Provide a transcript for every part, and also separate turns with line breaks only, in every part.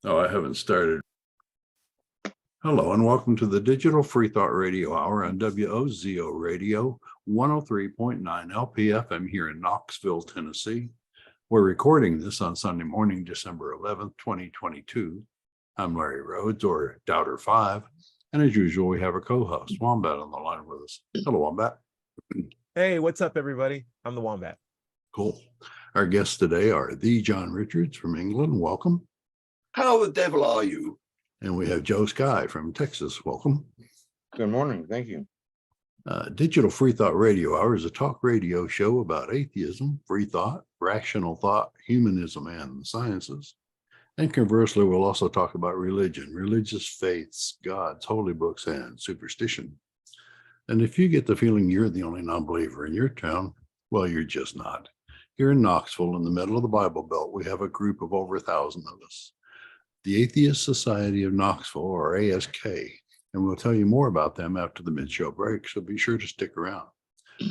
Oh, I haven't started. Hello and welcome to the Digital Free Thought Radio Hour on WOZO Radio 103.9 LPFM here in Knoxville, Tennessee. We're recording this on Sunday morning, December 11th, 2022. I'm Larry Rhodes, or Doubter5, and as usual, we have our co-host, Wombat, on the line with us. Hello, Wombat.
Hey, what's up, everybody? I'm the Wombat.
Cool. Our guests today are the John Richards from England. Welcome.
How the devil are you?
And we have Joe Skye from Texas. Welcome.
Good morning. Thank you.
Digital Free Thought Radio Hour is a talk radio show about atheism, free thought, rational thought, humanism, and the sciences. And conversely, we'll also talk about religion, religious faiths, gods, holy books, and superstition. And if you get the feeling you're the only non-believer in your town, well, you're just not. Here in Knoxville, in the middle of the Bible Belt, we have a group of over 1,000 of us. The Atheist Society of Knoxville, or ASK, and we'll tell you more about them after the mid-show break, so be sure to stick around.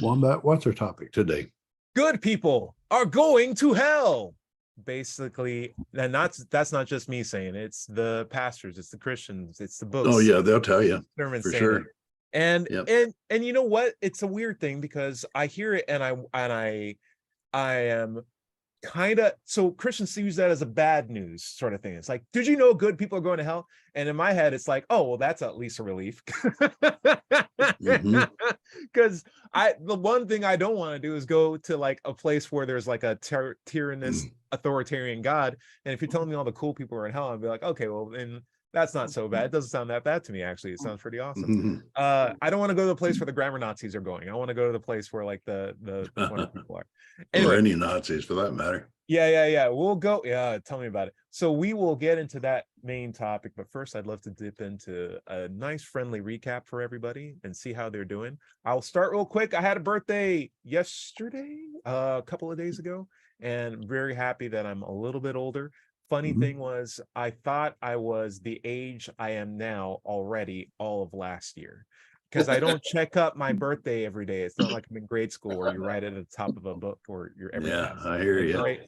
Wombat, what's our topic today?
Good people are going to hell. Basically, and that's not just me saying it. It's the pastors, it's the Christians, it's the books.
Oh yeah, they'll tell you
sermons
for
saying
sure.
it. And
Yep.
and you know what? It's a weird thing because I hear it and I am kind of, so Christians use that as a bad news sort of thing. It's like, did you know good people are going to hell? And in my head, it's like, oh, well, that's at least a relief. Because the one thing I don't want to do is go to like a place where there's like a tyrannous authoritarian God. And if you're telling me all the cool people are in hell, I'd be like, okay, well, then that's not so bad. It doesn't sound that bad to me, actually. It sounds pretty awesome. I don't want to go to the place where the grammar Nazis are going. I want to go to the place where like the funny people are. Anyway,
or any Nazis for that matter.
Yeah. We'll go. Yeah, tell me about it. So we will get into that main topic, but first I'd love to dip into a nice friendly recap for everybody and see how they're doing. I'll start real quick. I had a birthday yesterday, a couple of days ago, and very happy that I'm a little bit older. Funny thing was, I thought I was the age I am now already all of last year, because I don't check up my birthday every day. It's not like I'm in grade school where you write it at the top of a book or your every class.
I hear you.
Right?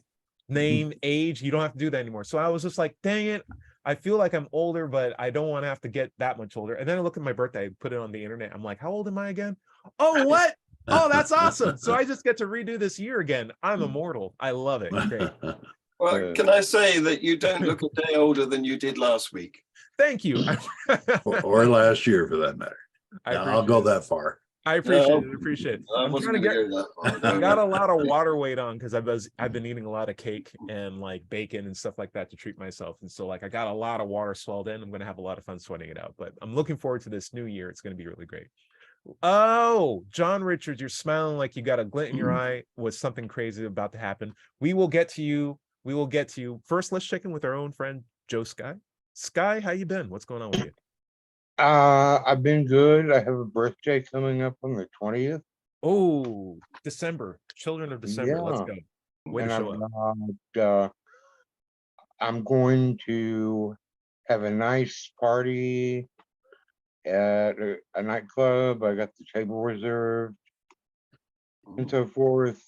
Name, age, you don't have to do that anymore. So I was just like, dang it, I feel like I'm older, but I don't want to have to get that much older. And then I look at my birthday, I put it on the internet. I'm like, how old am I again? Oh, what? Oh, that's awesome. So I just get to redo this year again. I'm immortal. I love it. Great.
Well, can I say that you don't look a day older than you did last week?
Thank you.
or last year for that matter. I'll go that far.
I appreciate it. I'm trying to get I got a lot of water weight on because I've been eating a lot of cake and like bacon and stuff like that to treat myself. And so like I got a lot of water swelled in. I'm gonna have a lot of fun sweating it out. But I'm looking forward to this new year. It's gonna be really great. Oh, John Richards, you're smiling like you got a glint in your eye. Was something crazy about to happen? We will get to you. First, let's check in with our own friend Joe Skye. Skye, how you been? What's going on with you?
I've been good. I have a birthday coming up on the 20th.
Oh, December. Children of December.
Yeah.
Let's go. Way to show up.
I'm going to have a nice party at a nightclub. I got the table reserved and so forth.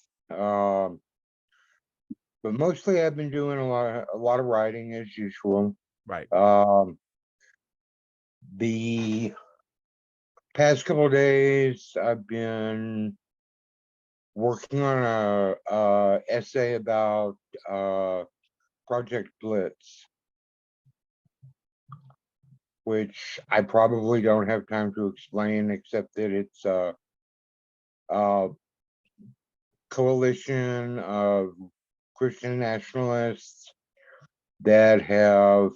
But mostly I've been doing a lot of writing as usual.
Right.
The past couple of days I've been working on a essay about Project Blitz, which I probably don't have time to explain, except that it's a coalition of Christian nationalists that have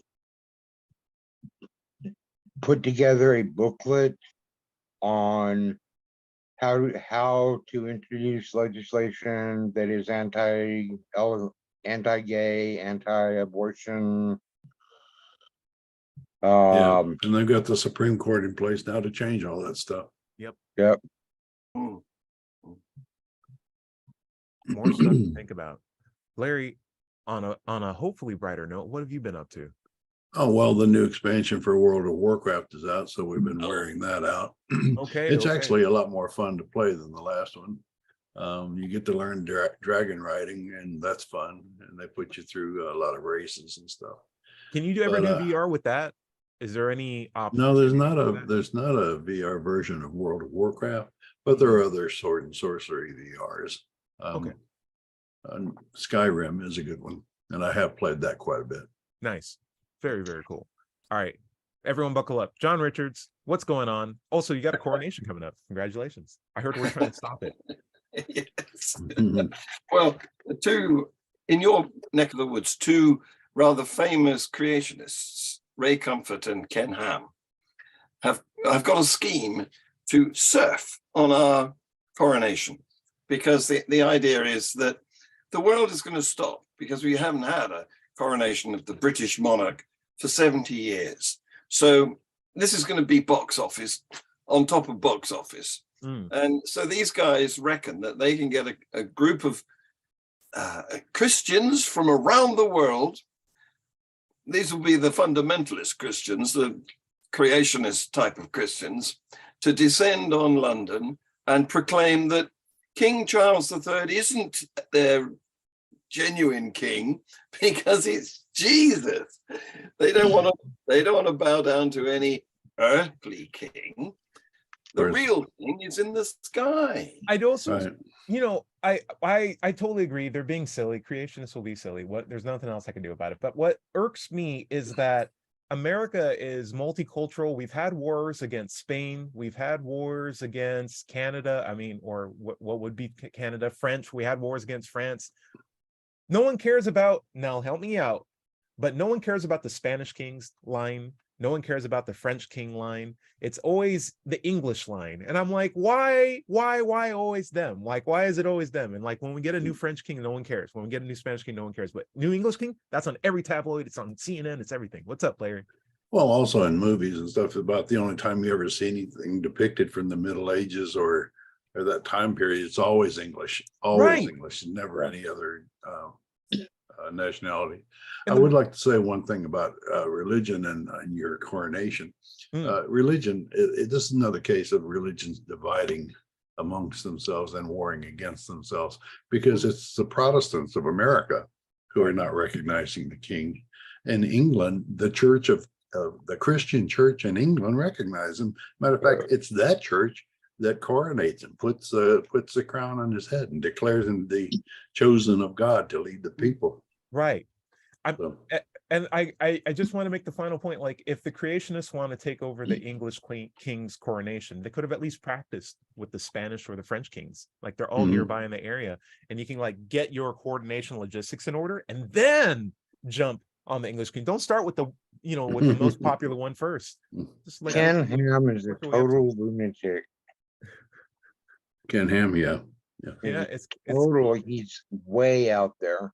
put together a booklet on how to introduce legislation that is anti-gay, anti-abortion.
And they've got the Supreme Court in place now to change all that stuff.
Yep.
More stuff to think about. Larry, on a hopefully brighter note, what have you been up to?
Oh, well, the new expansion for World of Warcraft is out, so we've been wearing that out. It's actually a lot more fun to play than the last one. You get to learn dragon riding, and that's fun. And they put you through a lot of races and stuff.
Can you ever
But,
do VR with that? Is there any option?
No, there's not a VR version of World of Warcraft, but there are other sword and sorcery VRs.
Okay.
And Skyrim is a good one, and I have played that quite a bit.
Nice. Very, very cool. All right. Everyone buckle up. John Richards, what's going on? Also, you got a coronation coming up. Congratulations. I heard we're trying to stop it.
Yes. Well, in your neck of the woods, two rather famous creationists, Ray Comfort and Ken Ham, have got a scheme to surf on our coronation, because the idea is that the world is going to stop because we haven't had a coronation of the British monarch for 70 years. So this is going to be box office on top of box office. And so these guys reckon that they can get a group of Christians from around the world. These will be the fundamentalist Christians, the creationist type of Christians, to descend on London and proclaim that King Charles III isn't their genuine king because it's Jesus. They don't want to bow down to any earthly king. The real thing is in the sky.
I'd also,
Right.
you know, I totally agree. They're being silly. Creationists will be silly. There's nothing else I can do about it. But what irks me is that America is multicultural. We've had wars against Spain. We've had wars against Canada. I mean, or what would be Canada? French. We had wars against France. No one cares about, now help me out, but no one cares about the Spanish King's line. No one cares about the French King line. It's always the English line. And I'm like, why always them? Like, why is it always them? And like, when we get a new French King, no one cares. When we get a new Spanish King, no one cares. But new English King, that's on every tabloid. It's on CNN. It's everything. What's up, Larry?
Well, also in movies and stuff, about the only time you ever see anything depicted from the Middle Ages or that time period, it's always English,
Right.
English, never any other nationality.
And
I would like to say one thing about religion and your coronation. Religion, this is another case of religions dividing amongst themselves and warring against themselves, because it's the Protestants of America who are not recognizing the king. In England, the church of the Christian church in England recognize him. Matter of fact, it's that church that coronates him, puts the crown on his head and declares him the chosen of God to lead the people.
Right.
So,
And I just want to make the final point. Like, if the creationists want to take over the English king's coronation, they could have at least practiced with the Spanish or the French kings. Like, they're all nearby in the area, and you can like get your coordination logistics in order and then jump on the English king. Don't start with the most popular one first. Just let
Ken Ham is a total lunatic.
Ken Ham, yeah.
It's
Total, he's way out there.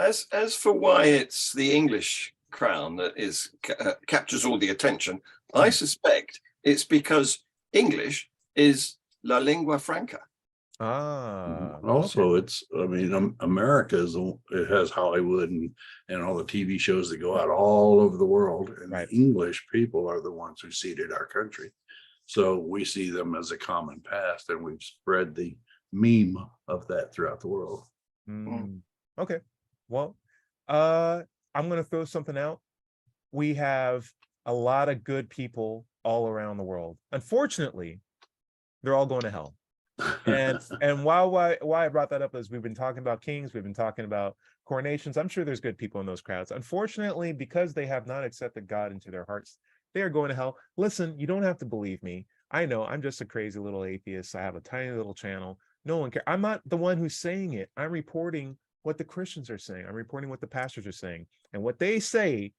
As for why it's the English crown that is captures all the attention, I suspect it's because English is la lingua franca.
Also, it's, I mean, America it has Hollywood and all the TV shows that go out all over the world, and the English people are the ones who seeded our country. So we see them as a common past, and we've spread the meme of that throughout the world.
Okay. Well, I'm going to throw something out. We have a lot of good people all around the world. Unfortunately, they're all going to hell. And why I brought that up is we've been talking about kings, we've been talking about coronations. I'm sure there's good people in those crowds. Unfortunately, because they have not accepted God into their hearts, they are going to hell. Listen, you don't have to believe me. I know I'm just a crazy little atheist. I have a tiny little channel. No one cares. I'm not the one who's saying it. I'm reporting what the Christians are saying. I'm reporting what the pastors are saying. And what they say,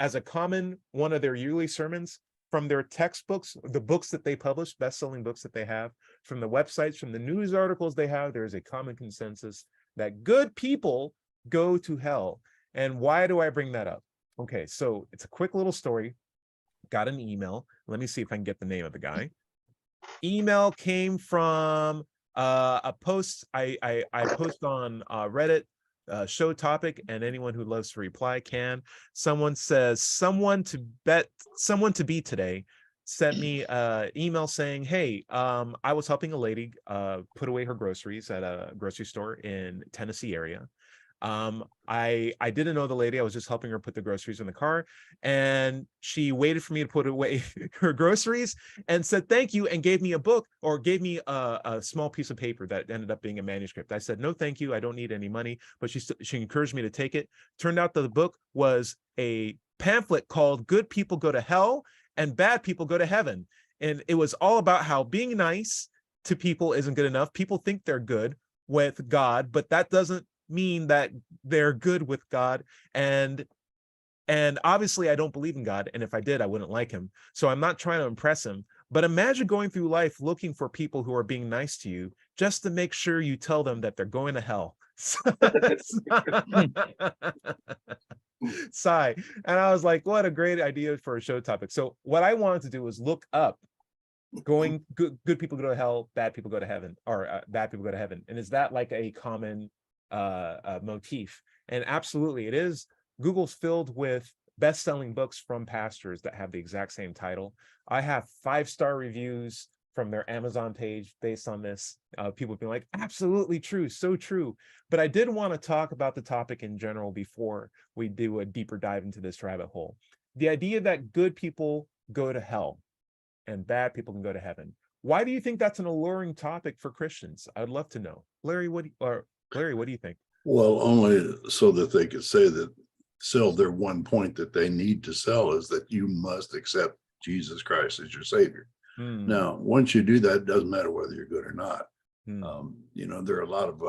as a common one of their yearly sermons, from their textbooks, the books that they publish, best-selling books that they have, from the websites, from the news articles they have, there is a common consensus that good people go to hell. And why do I bring that up? Okay, so it's a quick little story. Got an email. Let me see if I can get the name of the guy. Email came from a post I post on Reddit, show topic, and anyone who loves to reply can. Someone says, someone to be today sent me an email saying, hey, I was helping a lady put away her groceries at a grocery store in Tennessee area. I didn't know the lady. I was just helping her put the groceries in the car, and she waited for me to put away her groceries and said thank you, and gave me a book, or gave me a small piece of paper that ended up being a manuscript. I said, no, thank you. I don't need any money, but she encouraged me to take it. Turned out that the book was a pamphlet called Good People Go to Hell and Bad People Go to Heaven. And it was all about how being nice to people isn't good enough. People think they're good with God, but that doesn't mean that they're good with God. And obviously I don't believe in God, and if I did, I wouldn't like him, so I'm not trying to impress him. But imagine going through life looking for people who are being nice to you just to make sure you tell them that they're going to hell. Sigh. And I was like, what a great idea for a show topic. So what I wanted to do was look up good people go to hell, bad people go to heaven, or bad people go to heaven. And is that like a common motif? And absolutely it is. Google's filled with best-selling books from pastors that have the exact same title. I have 5-star reviews from their Amazon page based on this. People being like, absolutely true, so true. But I did want to talk about the topic in general before we do a deeper dive into this rabbit hole. The idea that good people go to hell and bad people can go to heaven. Why do you think that's an alluring topic for Christians? I'd love to know. Larry, what do you think?
Well, only so that they could say that, sell their one point that they need to sell, is that you must accept Jesus Christ as your Savior. Now, once you do that, it doesn't matter whether you're good or not. There are a lot of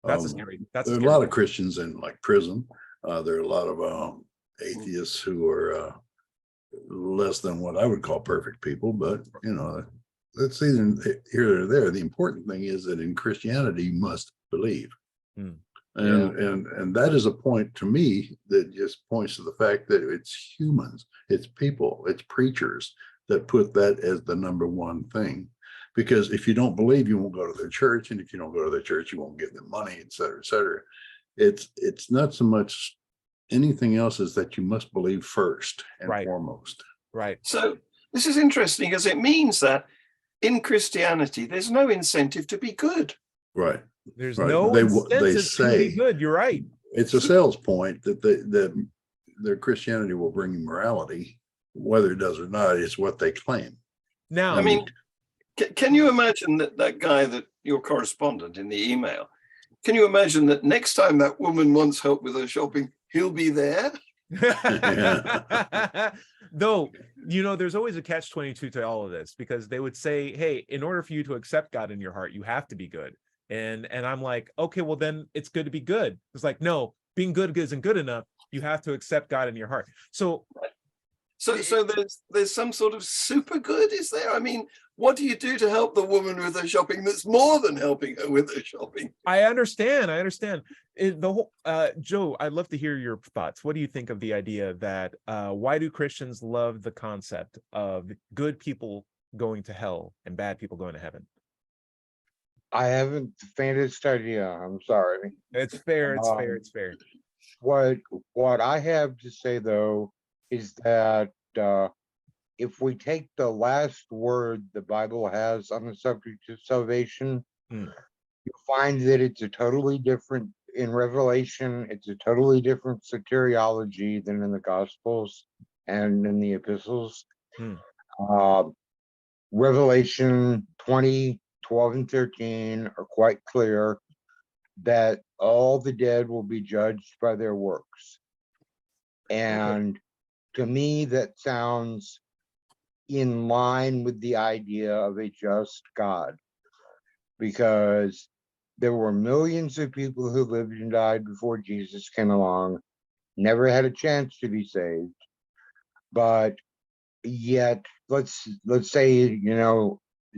there are a lot of Christians in like prison. There are a lot of atheists who are less than what I would call perfect people, but that's either here or there. The important thing is that in Christianity, you must believe. And that is a point to me that just points to the fact that it's humans, it's people, it's preachers that put that as the number one thing. Because if you don't believe, you won't go to their church, and if you don't go to their church, you won't give them money, et cetera, et cetera. It's not so much anything else as that you must believe first and foremost.
Right.
So this is interesting, because it means that in Christianity, there's no incentive to be good.
Right.
There's no incentive to be good. You're right.
It's a sales point that their Christianity will bring you morality, whether it does or not. It's what they claim.
Now,
I mean, can you imagine that guy, that your correspondent in the email? Can you imagine that next time that woman wants help with her shopping, he'll be there?
Though, there's always a catch-22 to all of this, because they would say, hey, in order for you to accept God in your heart, you have to be good. And I'm like, okay, well then it's good to be good. It's like, no, being good isn't good enough. You have to accept God in your heart. So there's some sort of super good, is there? I mean, what do you do to help the woman with her shopping that's more than helping her with her shopping? I understand. Joe, I'd love to hear your thoughts. What do you think of the idea that why do Christians love the concept of good people going to hell and bad people going to heaven?
I haven't the faintest idea. I'm sorry.
It's fair. It's fair.
What I have to say, though, is that if we take the last word the Bible has on the subject of salvation, you'll find that it's a totally different, in Revelation, it's a totally different soteriology than in the Gospels and in the epistles. Revelation 20, 12, and 13 are quite clear that all the dead will be judged by their works. And to me, that sounds in line with the idea of a just God, because there were millions of people who lived and died before Jesus came along, never had a chance to be saved. But yet, let's say,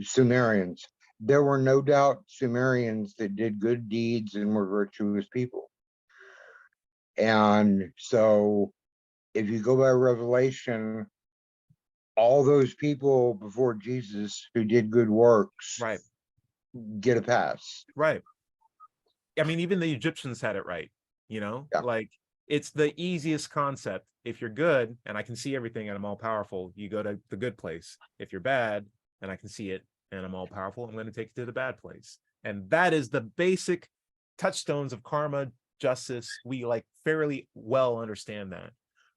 Sumerians, there were no doubt Sumerians that did good deeds and were virtuous people. And so if you go by Revelation, all those people before Jesus who did good works get a pass.
Right. I mean, even the Egyptians had it right, like it's the easiest concept. If you're good and I can see everything and I'm all powerful, you go to the good place. If you're bad and I can see it and I'm all powerful, I'm going to take you to the bad place. And that is the basic touchstones of karma, justice. We like fairly well understand that.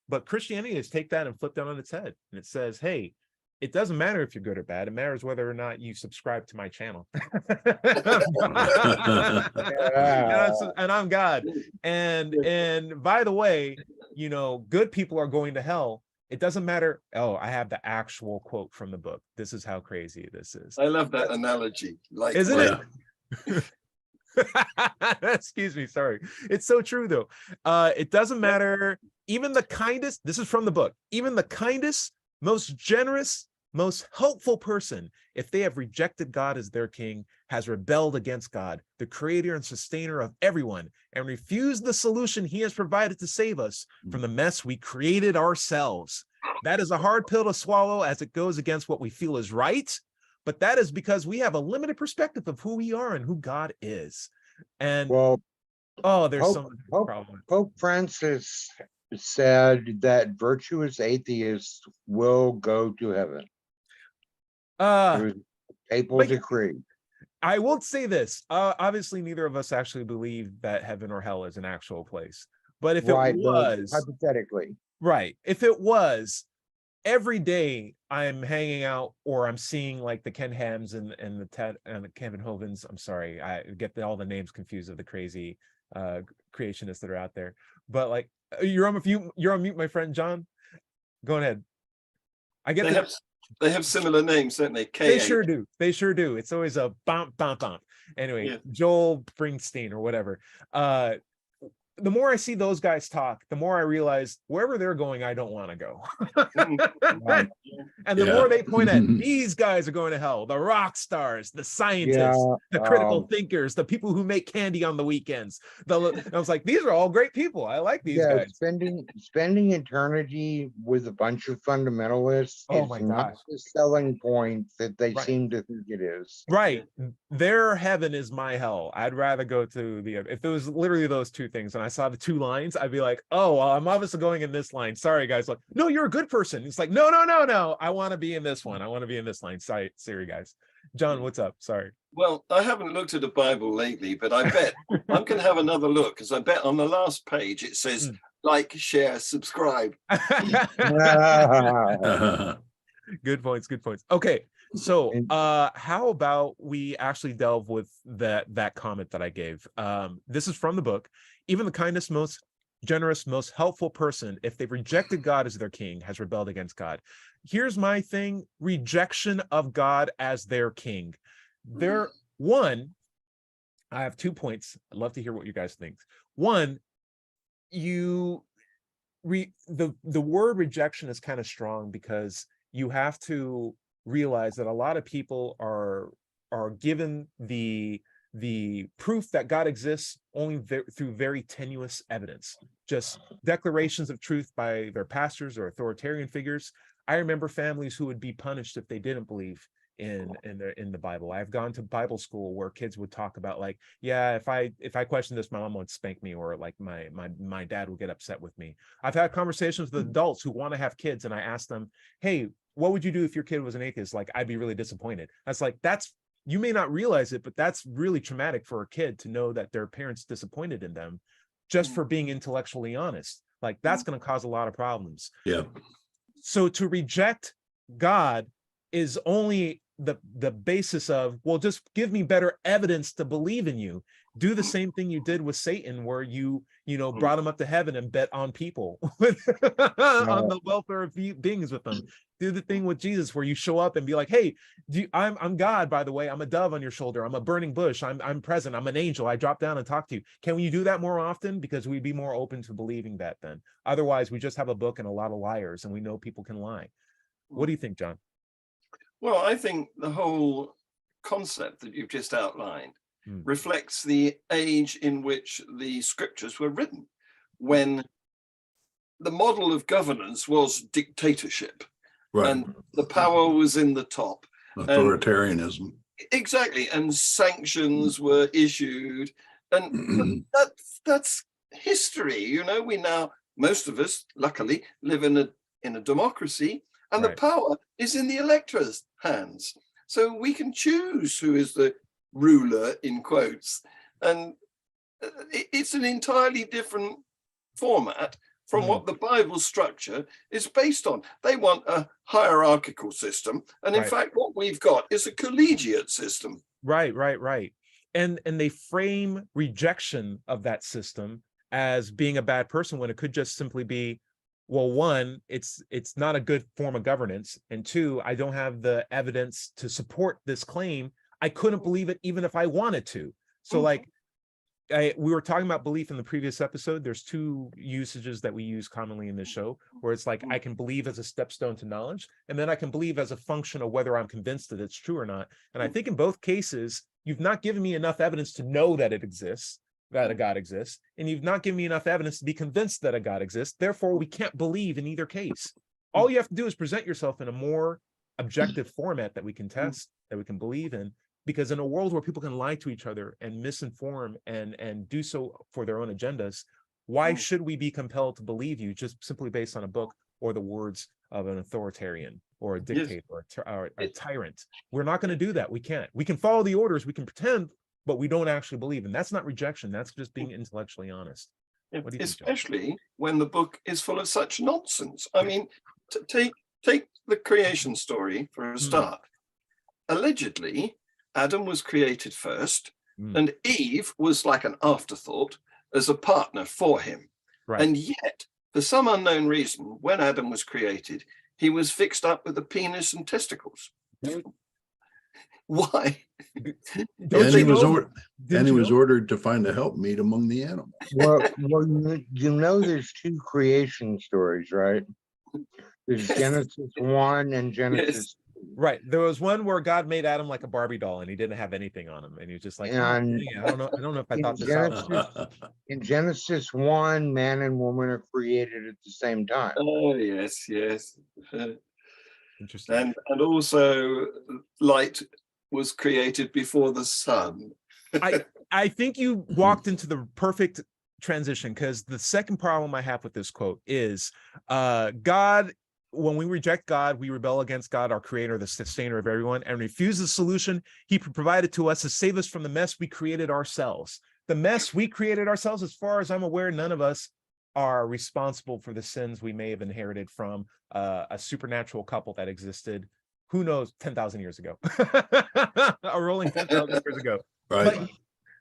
But Christianity is take that and flip that on its head. And it says, hey, it doesn't matter if you're good or bad. It matters whether or not you subscribe to my channel. And I'm God. And by the way, you know, good people are going to hell. It doesn't matter. Oh, I have the actual quote from the book. This is how crazy this is.
I love that analogy. Like,
Isn't
Yeah.
it? Excuse me, sorry. It's so true though. It doesn't matter. Even the kindest, this is from the book, even the kindest, most generous, most helpful person, if they have rejected God as their king, has rebelled against God, the creator and sustainer of everyone, and refused the solution he has provided to save us from the mess we created ourselves. That is a hard pill to swallow, as it goes against what we feel is right. But that is because we have a limited perspective of who we are and who God is. And
Well,
oh, there's
Pope-
some
Pope-
problem.
Pope Francis said that virtuous atheists will go to heaven. It was a papal
but-
decree.
I will say this. Obviously, neither of us actually believe that heaven or hell is an actual place. But if
Right,
it
well,
was,
hypothetically.
right, if it was, every day I'm hanging out or I'm seeing like the Ken Hams and the Ted and the Kevin Hovens. I'm sorry, I get all the names confused of the crazy creationists that are out there. But like, you're on mute, my friend John. Go ahead. I get
they have similar names, don't they?
They sure do. They sure do. It's always a bump, bump, bump. Anyway,
Yeah.
Joel Springsteen or whatever. The more I see those guys talk, the more I realize wherever they're going, I don't want to go.
Right.
And the
Yeah.
more they point at these guys are going to hell, the rock stars, the scientists, the critical thinkers, the people who make candy on the weekends. I was like, these are all great people. I like these
Yeah,
guys.
spending eternity with a bunch of fundamentalists
Oh
is
my
not
gosh.
the selling point that they
Right.
seem to think it is.
Right. Their heaven is my hell. I'd rather go to if it was literally those two things and I saw the two lines, I'd be like, oh, well, I'm obviously going in this line. Sorry, guys. Like, no, you're a good person. It's like, no. I want to be in this one. I want to be in this line. Sorry, guys. John, what's up? Sorry.
Well, I haven't looked at the Bible lately, but I bet I'm going to have another look, because I bet on the last page it says like, share, subscribe.
Good points. Okay. So how about we actually delve with that comment that I gave? This is from the book. Even the kindest, most generous, most helpful person, if they've rejected God as their king, has rebelled against God. Here's my thing: rejection of God as their king. I have 2 points. I'd love to hear what you guys think. One, the word rejection is kind of strong, because you have to realize that a lot of people are given the proof that God exists only through very tenuous evidence, just declarations of truth by their pastors or authoritarian figures. I remember families who would be punished if they didn't believe in the Bible. I've gone to Bible school where kids would talk about, like, yeah, if I question this, my mom would spank me, or like my dad would get upset with me. I've had conversations with adults who want to have kids, and I ask them, hey, what would you do if your kid was an atheist? Like, I'd be really disappointed. You may not realize it, but that's really traumatic for a kid to know that their parents disappointed in them just for being intellectually honest. Like, that's going to cause a lot of problems.
Yeah.
So to reject God is only the basis of, well, just give me better evidence to believe in you. Do the same thing you did with Satan, where you brought him up to heaven and bet on people on the welfare of beings with them. Do the thing with Jesus where you show up and be like, hey, I'm God, by the way. I'm a dove on your shoulder. I'm a burning bush. I'm present. I'm an angel. I drop down and talk to you. Can we do that more often? Because we'd be more open to believing that then. Otherwise, we just have a book and a lot of liars, and we know people can lie. What do you think, John?
Well, I think the whole concept that you've just outlined reflects the age in which the scriptures were written, when the model of governance was dictatorship.
Right.
And the power was in the top.
Authoritarianism.
Exactly. And sanctions were issued. And that's history. We now, most of us, luckily, live in a democracy, and the power is in the elector's hands. So we can choose who is the ruler, in quotes. And it's an entirely different format from what the Bible structure is based on. They want a hierarchical system, and in fact, what we've got is a collegiate system.
Right. And they frame rejection of that system as being a bad person when it could just simply be, well, one, it's not a good form of governance, and two, I don't have the evidence to support this claim. I couldn't believe it even if I wanted to. So like, we were talking about belief in the previous episode. There's two usages that we use commonly in this show, where it's like I can believe as a stepstone to knowledge, and then I can believe as a function of whether I'm convinced that it's true or not. And I think in both cases, you've not given me enough evidence to know that it exists, that a God exists, and you've not given me enough evidence to be convinced that a God exists. Therefore, we can't believe in either case. All you have to do is present yourself in a more objective format that we can test, that we can believe in. Because in a world where people can lie to each other and misinform and do so for their own agendas, why should we be compelled to believe you just simply based on a book or the words of an authoritarian or a dictator or a tyrant? We're not going to do that. We can't. We can follow the orders, we can pretend, but we don't actually believe. And that's not rejection. That's just being intellectually honest. What do you think,
Especially when the book is full of such nonsense. I mean, take the creation story for a start. Allegedly, Adam was created first, and Eve was like an afterthought as a partner for him. And yet, for some unknown reason, when Adam was created, he was fixed up with a penis and testicles. Why?
And he was ordered to find a helpmeet among the animals.
Well, you know, there's two creation stories, right? There's Genesis 1 and Genesis.
Right. There was one where God made Adam like a Barbie doll and he didn't have anything on him. And he was just like, I don't know if I thought this out.
In Genesis 1, man and woman are created at the same time.
Oh, yes.
Interesting.
And also light was created before the sun.
I think you walked into the perfect transition, because the second problem I have with this quote is God, when we reject God, we rebel against God, our creator, the sustainer of everyone, and refuse the solution he provided to us to save us from the mess we created ourselves. The mess we created ourselves, as far as I'm aware, none of us are responsible for the sins we may have inherited from a supernatural couple that existed, who knows, 10,000 years ago, or rolling 10,000 years ago.
Right.
But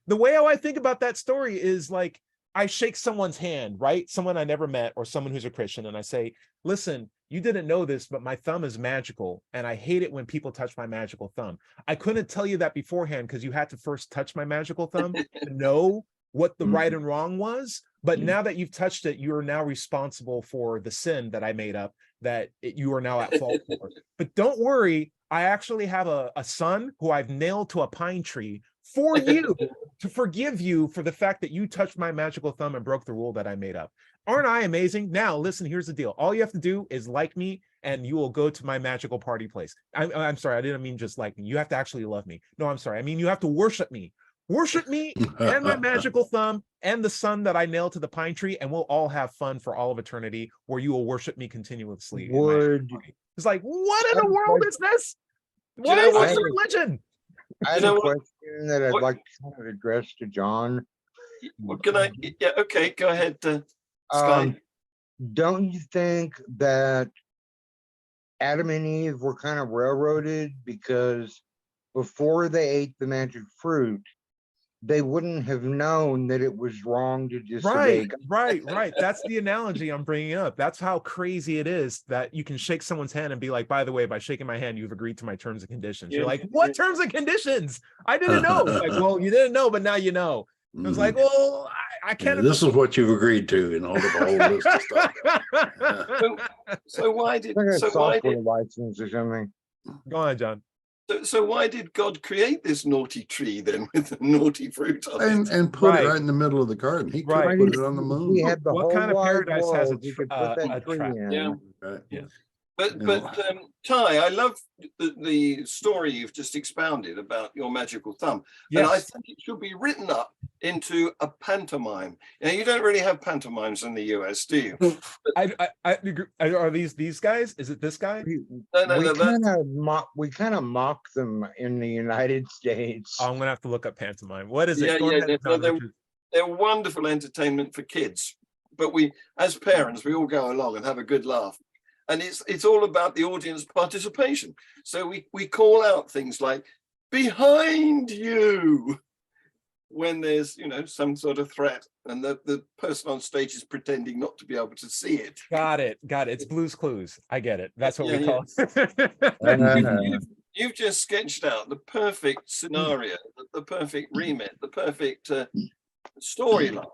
the way how I think about that story is like, I shake someone's hand, right? Someone I never met or someone who's a Christian. And I say, listen, you didn't know this, but my thumb is magical. And I hate it when people touch my magical thumb. I couldn't tell you that beforehand because you had to first touch my magical thumb to know what the right and wrong was. But now that you've touched it, you are now responsible for the sin that I made up, that you are now at fault for. But don't worry, I actually have a son who I've nailed to a pine tree for you to forgive you for the fact that you touched my magical thumb and broke the rule that I made up. Aren't I amazing? Now, listen, here's the deal. All you have to do is like me and you will go to my magical party place. I'm sorry, I didn't mean just like me. You have to actually love me. No, I'm sorry. I mean, you have to worship me. Worship me and my magical thumb and the son that I nailed to the pine tree, and we'll all have fun for all of eternity where you will worship me continuously. It's like, what in the world is this? What is this religion?
I have a question that I'd like to kind of address to John.
Can I? Yeah, okay, go ahead, Skye.
Don't you think that Adam and Eve were kind of railroaded because before they ate the magic fruit, they wouldn't have known that it was wrong to disobey God?
Right. That's the analogy I'm bringing up. That's how crazy it is that you can shake someone's hand and be like, by the way, by shaking my hand, you've agreed to my terms and conditions. You're like, what terms and conditions? I didn't know. It's like, well, you didn't know, but now you know. I was like, well, I can't.
Yeah, this is what you've agreed to in all the whole list of stuff.
So why did
license or something?
Go on, John.
So why did God create this naughty tree then with the naughty fruit on it?
And put it right in the middle of the garden? He could put it on the moon.
He had the
what
whole
kind of paradise has
a
trap?
Yeah.
Right.
Yeah.
But Ty, I love the story you've just expounded about your magical thumb.
Yes.
And I think it should be written up into a pantomime. Now, you don't really have pantomimes in the US, do you?
I agree. Are these guys? Is it this guy?
We kind of mock them in the United States.
Oh, I'm gonna have to look up pantomime. What is it?
Yeah,
Go ahead, John Richards.
they're wonderful entertainment for kids. But we, as parents, we all go along and have a good laugh. And it's all about the audience participation. So we call out things like behind you when there's, you know, some sort of threat, and the person on stage is pretending not to be able to see it.
Got it. It's Blue's Clues. I get it. That's what we
Yeah,
call
it. You've just sketched out the perfect scenario, the perfect remit, the perfect storyline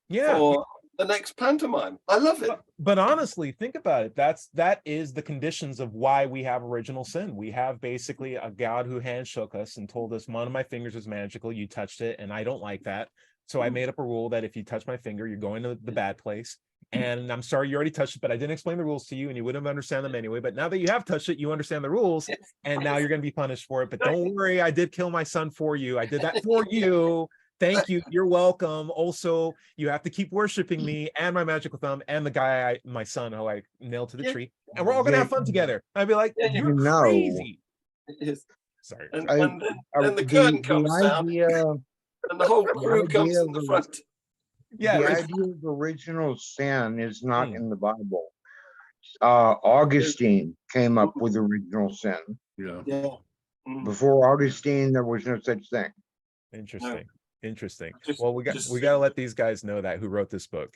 for the next pantomime. I love it.
But honestly, think about it. That is the conditions of why we have original sin. We have basically a God who handshook us and told us one of my fingers is magical. You touched it, and I don't like that. So I made up a rule that if you touch my finger, you're going to the bad place. And I'm sorry you already touched it, but I didn't explain the rules to you, and you wouldn't understand them anyway. But now that you have touched it, you understand the rules, and now you're going to be punished for it. But don't worry, I did kill my son for you. I did that for you. Thank you. You're welcome. Also, you have to keep worshiping me and my magical thumb and the guy, my son, who I nailed to the tree. And we're all going to have fun together. I'd be like, you're crazy. Sorry.
And the curtain comes down, and the whole crew comes in the front.
Yeah, the idea of original sin is not in the Bible. Augustine came up with original sin.
Yeah.
Before Augustine, there was no such thing.
Interesting. Well, we got to let these guys know that who wrote this book.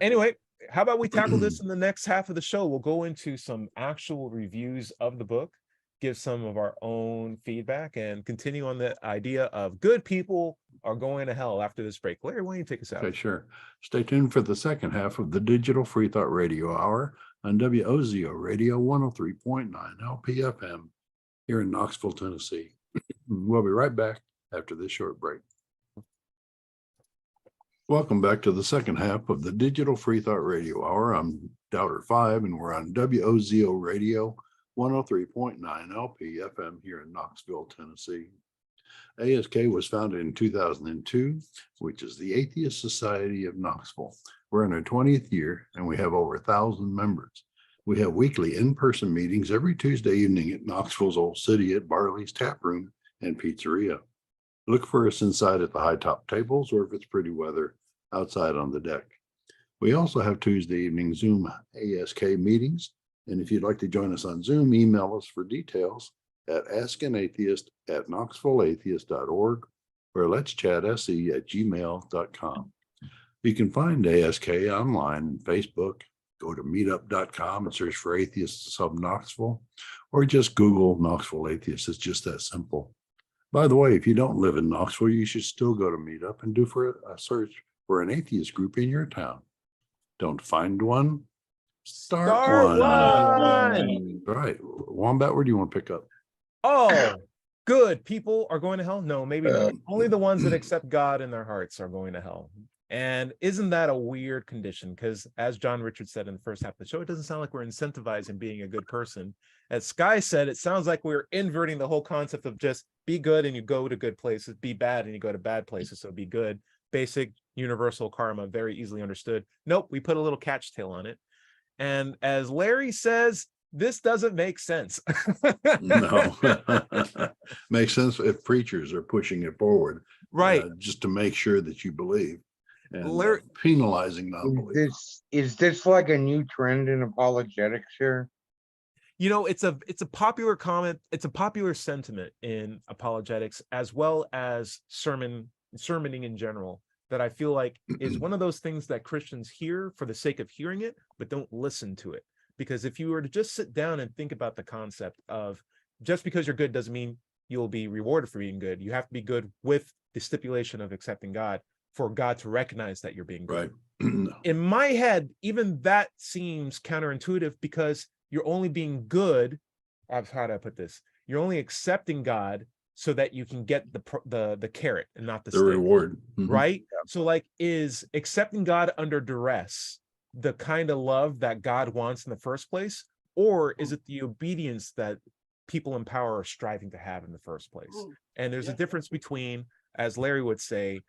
Anyway, how about we tackle this in the next half of the show? We'll go into some actual reviews of the book, give some of our own feedback, and continue on the idea of good people are going to hell after this break. Larry, why don't you take us out?
Okay, sure. Stay tuned for the second half of the Digital Free Thought Radio Hour on WOZO Radio 103.9 LPFM here in Knoxville, Tennessee. We'll be right back after this short break. Welcome back to the second half of the Digital Free Thought Radio Hour. I'm Doubter 5, and we're on WOZO Radio 103.9 LPFM here in Knoxville, Tennessee. ASK was founded in 2002, which is the Atheist Society of Knoxville. We're in our 20th year, and we have over 1,000 members. We have weekly in-person meetings every Tuesday evening at Knoxville's Old City at Barley's Tap Room and Pizzeria. Look for us inside at the high top tables, or if it's pretty weather, outside on the deck. We also have Tuesday evening Zoom ASK meetings. And if you'd like to join us on Zoom, email us for details at askanatheist@knoxvilleatheist.org or letschatse@gmail.com. You can find ASK online on Facebook. Go to meetup.com and search for Atheists of Knoxville, or just Google Knoxville Atheists. It's just that simple. By the way, if you don't live in Knoxville, you should still go to Meetup and do for a search for an atheist group in your town. Don't find one? Start one. All right. Wombat, where do you want to pick up?
Oh, good people are going to hell? No, maybe not. Only the ones that accept God in their hearts are going to hell. And isn't that a weird condition? Because as John Richard said in the first half of the show, it doesn't sound like we're incentivizing being a good person. As Skye said, it sounds like we're inverting the whole concept of just be good and you go to good places, be bad and you go to bad places, so be good. Basic universal karma, very easily understood. Nope, we put a little catch tail on it. And as Larry says, this doesn't make sense.
No. Makes sense if preachers are pushing it forward.
Right.
Just to make sure that you believe. And
Larry,
penalizing non-believers.
Is this like a new trend in apologetics here?
You know, it's a popular comment. It's a popular sentiment in apologetics as well as sermoning in general, that I feel like is one of those things that Christians hear for the sake of hearing it, but don't listen to it. Because if you were to just sit down and think about the concept of just because you're good doesn't mean you'll be rewarded for being good. You have to be good with the stipulation of accepting God for God to recognize that you're being good.
Right.
In my head, even that seems counterintuitive, because you're only being good. How do I put this? You're only accepting God so that you can get the carrot and not the stick,
reward.
Right? Yeah. So like, is accepting God under duress the kind of love that God wants in the first place? Or is it the obedience that people in power are striving to have in the first place? And there's a difference between, as Larry would say,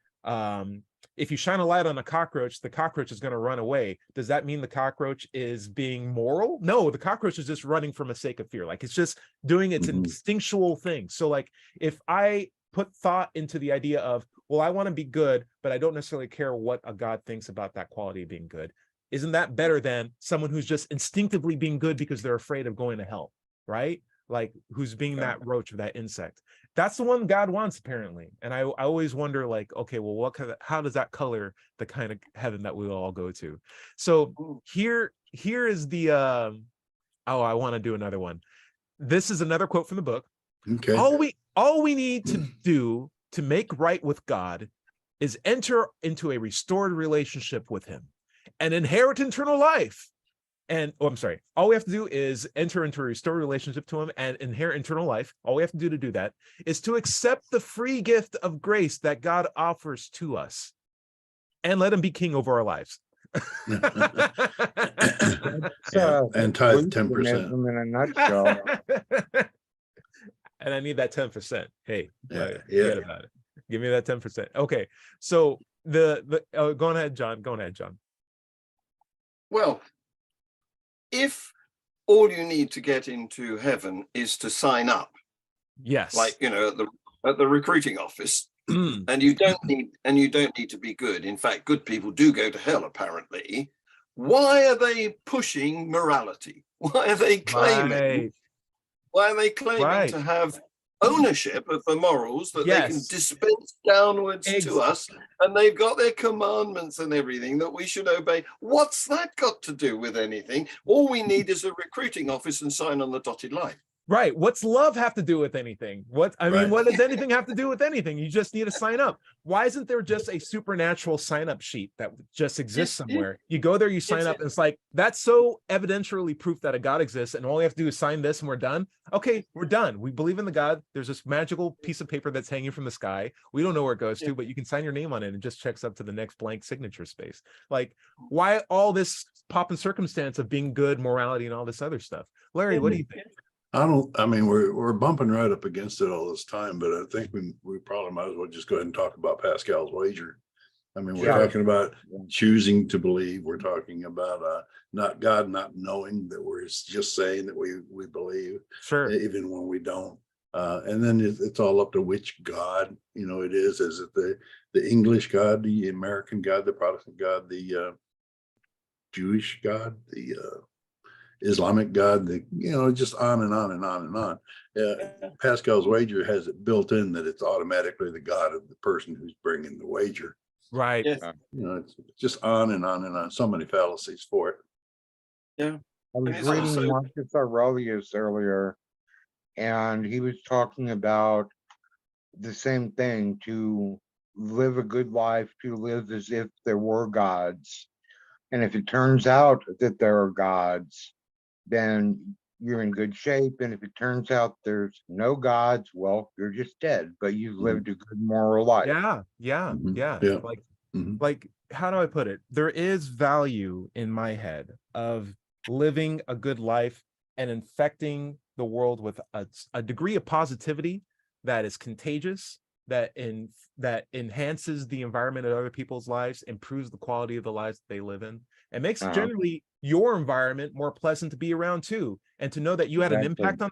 if you shine a light on a cockroach, the cockroach is going to run away. Does that mean the cockroach is being moral? No, the cockroach is just running from a sake of fear. Like, it's just doing its instinctual thing. So like, if I put thought into the idea of, well, I want to be good, but I don't necessarily care what a God thinks about that quality of being good. Isn't that better than someone who's just instinctively being good because they're afraid of going to hell, right? Like who's being that roach or that insect. That's the one God wants, apparently. And I always wonder, like, okay, well, how does that color the kind of heaven that we will all go to? So here is the oh, I want to do another one. This is another quote from the book.
Okay.
All we need to do to make right with God is enter into a restored relationship with him and inherit eternal life. And I'm sorry, all we have to do is enter into a restored relationship to him and inherit eternal life. All we have to do that is to accept the free gift of grace that God offers to us and let him be king over our lives.
And tithe 10%.
In a nutshell.
And I need that 10%. Hey,
forget
about it. Give me that 10%. Okay, so go ahead, John.
Well, if all you need to get into heaven is to sign up,
yes,
like at the recruiting office, and you don't need to be good. In fact, good people do go to hell, apparently. Why are they pushing morality? Why are they claiming?
Right.
Why are they claiming to have ownership of the morals that they can dispense downwards to us? And they've got their commandments and everything that we should obey. What's that got to do with anything? All we need is a recruiting office and sign on the dotted line.
Right. What's love have to do with anything? What does anything have to do with anything? You just need to sign up. Why isn't there just a supernatural sign-up sheet that just exists somewhere? You go there, you sign up, and it's like, that's so evidentially proof that a God exists, and all you have to do is sign this and we're done. Okay, we're done. We believe in the God. There's this magical piece of paper that's hanging from the sky. We don't know where it goes to, but you can sign your name on it and it just checks up to the next blank signature space. Like, why all this pop and circumstance of being good, morality, and all this other stuff? Larry, what do you think?
We're bumping right up against it all this time, but I think we probably might as well just go ahead and talk about Pascal's wager. We're talking about choosing to believe. We're talking about not God not knowing, that we're just saying that we believe, even when we don't. And then it's all up to which God it is. Is it the English God, the American God, the Protestant God, the Jewish God, the Islamic God, just on and on and on and on. Pascal's wager has it built in that it's automatically the God of the person who's bringing the wager.
Right.
Yes.
It's just on and on and on. So many fallacies for it.
Yeah.
I was reading Marcus Aurelius earlier, and he was talking about the same thing: to live a good life, to live as if there were gods. And if it turns out that there are gods, then you're in good shape. And if it turns out there's no gods, well, you're just dead, but you've lived a good moral life.
Yeah.
Mm-hmm.
Like, how do I put it? There is value in my head of living a good life and infecting the world with a degree of positivity that is contagious, that enhances the environment of other people's lives, improves the quality of the lives that they live in, and makes generally your environment more pleasant to be around too. And to know that you had an impact on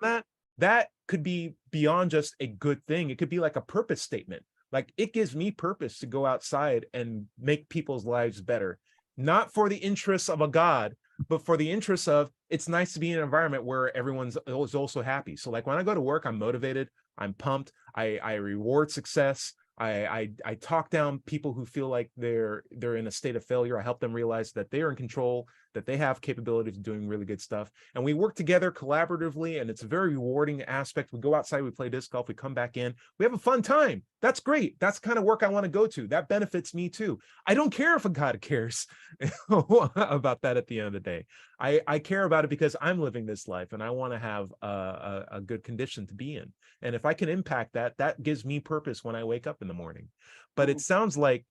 that could be beyond just a good thing. It could be like a purpose statement. Like, it gives me purpose to go outside and make people's lives better, not for the interests of a God, but for the interests of, it's nice to be in an environment where everyone's also happy. So like, when I go to work, I'm motivated, I'm pumped, I reward success. I talk down people who feel like they're in a state of failure. I help them realize that they are in control, that they have capabilities of doing really good stuff. And we work together collaboratively, and it's a very rewarding aspect. We go outside, we play disc golf, we come back in, we have a fun time. That's great. That's the kind of work I want to go to. That benefits me too. I don't care if a God cares about that at the end of the day. I care about it because I'm living this life and I want to have a good condition to be in. And if I can impact that, that gives me purpose when I wake up in the morning. But it sounds like,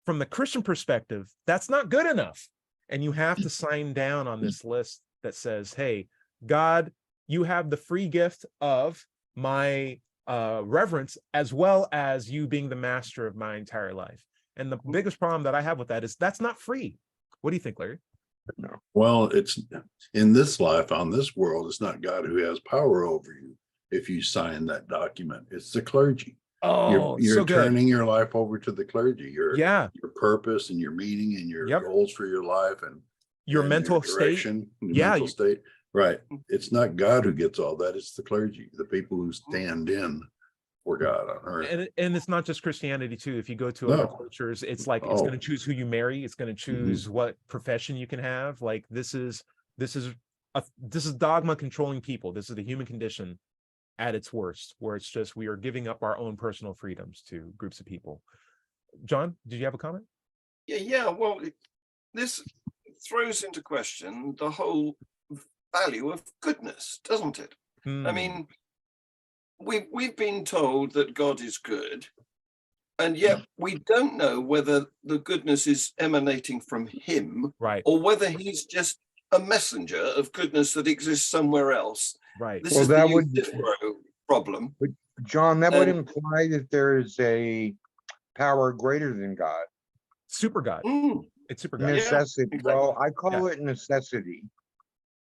from the Christian perspective, that's not good enough. And you have to sign down on this list that says, hey, God, you have the free gift of my reverence, as well as you being the master of my entire life. And the biggest problem that I have with that is that's not free. What do you think, Larry?
No. Well, it's in this life, on this world, it's not God who has power over you if you sign that document. It's the clergy.
Oh,
You're
so good.
turning your life over to the clergy,
Yeah.
your purpose and your meaning and your
Yep.
goals for your life and
Your
and
mental state.
direction, your
Yeah,
mental state. Right. It's not God who gets all that. It's the clergy, the people who stand in for God on earth.
And it's not just Christianity too. If you go to
No.
other cultures, it's like it's going
Oh.
to choose who you marry. It's going to choose what profession you can have. Like this is dogma controlling people. This is the human condition at its worst, where it's just we are giving up our own personal freedoms to groups of people. John, did you have a comment?
Yeah. Well, this throws into question the whole value of goodness, doesn't it? I mean, we've been told that God is good, and yet we don't know whether the goodness is emanating from him,
right,
or whether he's just a messenger of goodness that exists somewhere else.
right.
This
Well,
is
that
the
would-
Euthyphro problem.
John, that would
And-
imply that there is a power greater than God.
Super God.
Mm,
It's super God.
Necessity.
exactly.
Well, I call it necessity.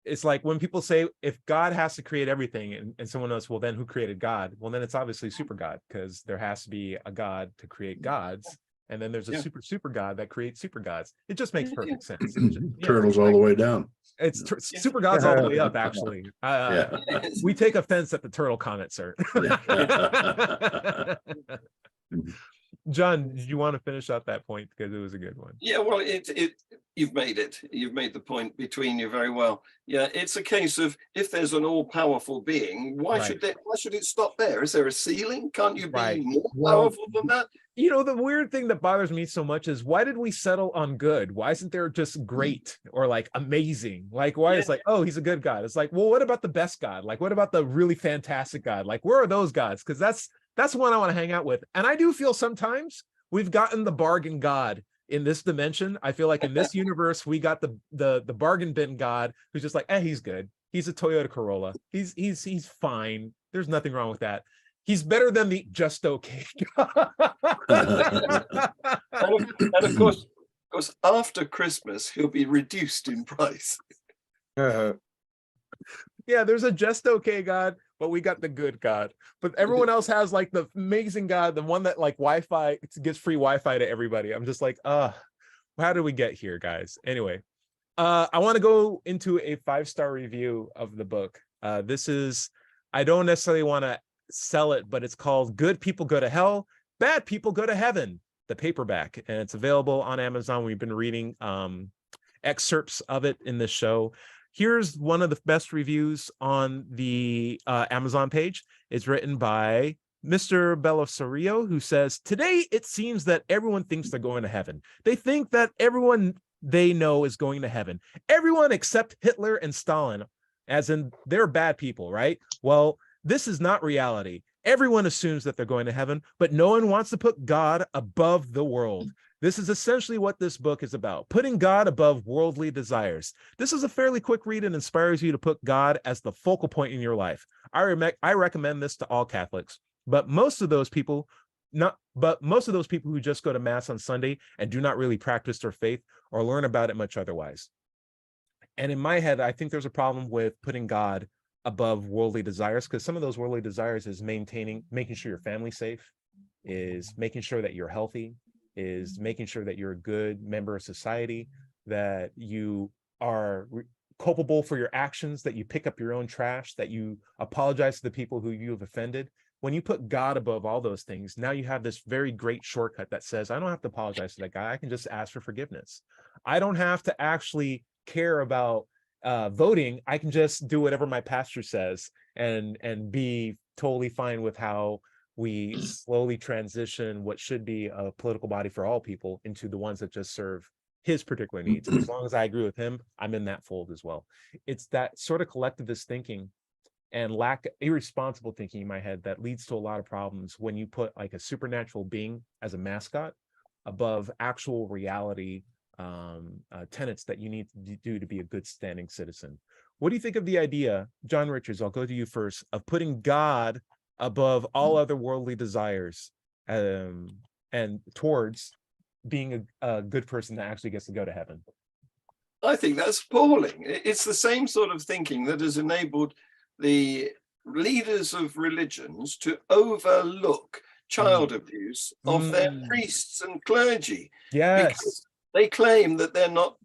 It's like when people say if God has to create everything and someone else, well, then who created God? Well, then it's obviously super God, because there has to be a God to create gods. And then there's a super God that creates super gods. It just makes perfect sense.
Turtles all the way down.
It's super gods all the way up, actually.
Yeah.
We take offense at the turtle comment, sir. John, did you want to finish up that point, because it was a good one?
Yeah, well, you've made it. You've made the point between you very well. Yeah, it's a case of if there's an all-powerful being, why should it stop there? Is there a ceiling? Can't you be more powerful than that?
You know, the weird thing that bothers me so much is, why did we settle on good? Why isn't there just great or like amazing? Like, why is like, oh, he's a good God? It's like, well, what about the best God? Like, what about the really fantastic God? Like, where are those gods? Because that's one I want to hang out with. And I do feel sometimes we've gotten the bargain God in this dimension. I feel like in this universe, we got the bargain bin God who's just like, he's good. He's a Toyota Corolla. He's fine. There's nothing wrong with that. He's better than the just okay.
and of course, after Christmas, he'll be reduced in price.
Yeah, there's a just okay God, but we got the good God. But everyone else has like the amazing God, the one that like Wi-Fi gives free Wi-Fi to everybody. I'm just like, how did we get here, guys? Anyway, I want to go into a 5-star review of the book. I don't necessarily want to sell it, but it's called Good People Go to Hell, Bad People Go to Heaven, the paperback, and it's available on Amazon. We've been reading excerpts of it in this show. Here's one of the best reviews on the Amazon page. It's written by Mr. Bellosario, who says, today it seems that everyone thinks they're going to heaven. They think that everyone they know is going to heaven. Everyone except Hitler and Stalin, as in they're bad people, right? Well, this is not reality. Everyone assumes that they're going to heaven, but no one wants to put God above the world. This is essentially what this book is about, putting God above worldly desires. This is a fairly quick read and inspires you to put God as the focal point in your life. I recommend this to all Catholics, but most of those people who just go to Mass on Sunday and do not really practice their faith or learn about it much otherwise. And in my head, I think there's a problem with putting God above worldly desires, because some of those worldly desires is making sure your family's safe, is making sure that you're healthy, is making sure that you're a good member of society, that you are culpable for your actions, that you pick up your own trash, that you apologize to the people who you have offended. When you put God above all those things, now you have this very great shortcut that says, I don't have to apologize to that guy. I can just ask for forgiveness. I don't have to actually care about voting. I can just do whatever my pastor says and be totally fine with how we slowly transition what should be a political body for all people into the ones that just serve his particular needs. As long as I agree with him, I'm in that fold as well. It's that sort of collectivist thinking and irresponsible thinking in my head that leads to a lot of problems when you put like a supernatural being as a mascot above actual reality tenets that you need to do to be a good standing citizen. What do you think of the idea, John Richards, I'll go to you first, of putting God above all other worldly desires and towards being a good person that actually gets to go to heaven?
I think that's appalling. It's the same sort of thinking that has enabled the leaders of religions to overlook child abuse of their
Mm.
priests and clergy.
Yes.
They claim that they're not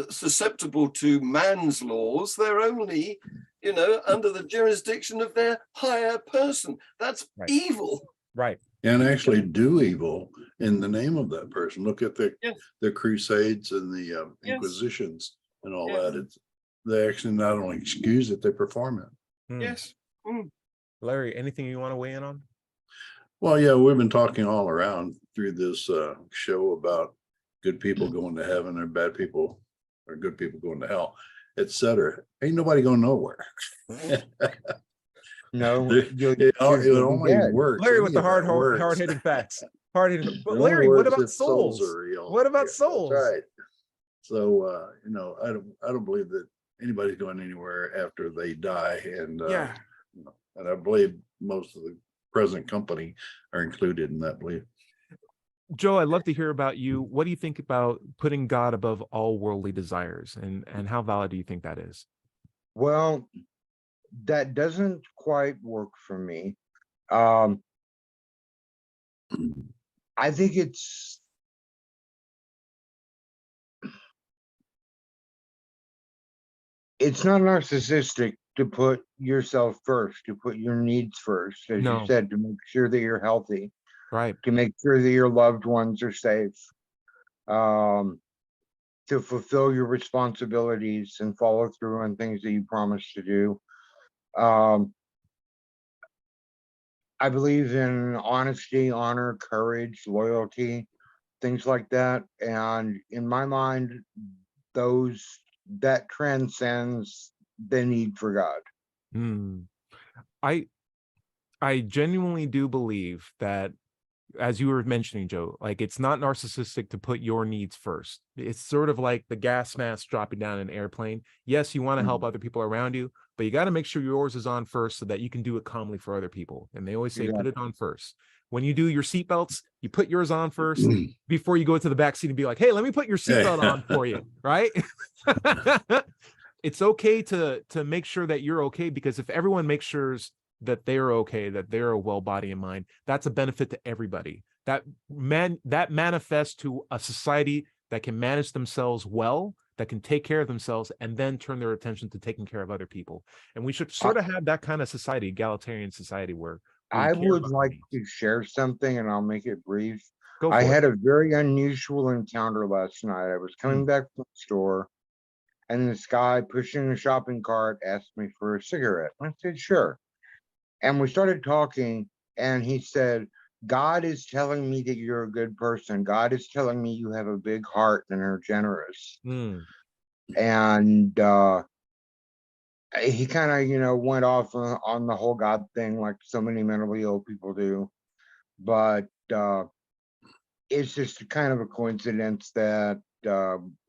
susceptible to man's laws. They're only, under the jurisdiction of their higher person. That's
Right.
evil.
Right.
And actually do evil in the name of that person. Look at the Crusades and the Inquisitions and all that. It's they actually not only excuse it, they perform it.
Mm.
Yes. Mm.
Larry, anything you want to weigh in on?
Well, yeah, we've been talking all around through this show about good people going to heaven or bad people or good people going to hell, etc. Ain't nobody going nowhere.
No,
It
you'll choose to be
only
dead.
works.
Larry
any
with the
of that works.
hard-hitting facts. Hard-hitting.
It
But
only
Larry, what
works
about
if souls
souls?
are real.
What about
Yeah,
souls?
That's right. So I don't believe that anybody's going anywhere after they die, and
Yeah.
and I believe most of the present company are included in that belief.
Joe, I'd love to hear about you. What do you think about putting God above all worldly desires, and how valid do you think that is?
Well, that doesn't quite work for me. I think it's not narcissistic to put yourself first, to put your needs first, as
No.
you said, to make sure that you're healthy,
Right.
to make sure that your loved ones are safe, to fulfill your responsibilities and follow through on things that you promised to do. I believe in honesty, honor, courage, loyalty, things like that. And in my mind, that transcends the need for God.
Hmm. I genuinely do believe that, as you were mentioning, Joe, like it's not narcissistic to put your needs first. It's sort of like the gas mask dropping down an airplane. Yes, you want to help other people around you, but you got to make sure yours is on first so that you can do it calmly for other people. And they always say, put it on first. When you do your seatbelts, you put yours on first before you go to the back seat and be like, hey, let me put your seatbelt on for you, right? It's okay to make sure that you're okay, because if everyone makes sure that they're okay, that they're a well body and mind, that's a benefit to everybody. That manifests to a society that can manage themselves well, that can take care of themselves, and then turn their attention to taking care of other people. And we should sort of have that kind of society, egalitarian society, where we
I
care
would
about
like
needs.
to share something, and I'll make it brief.
Go
I
for
had
it.
a very unusual encounter last night. I was coming back from the store, and this guy pushing a shopping cart asked me for a cigarette. I said, sure. And we started talking, and he said, God is telling me that you're a good person. God is telling me you have a big heart and are generous.
Mm.
And he kind of, went off on the whole God thing, like so many mentally ill people do. But it's just kind of a coincidence that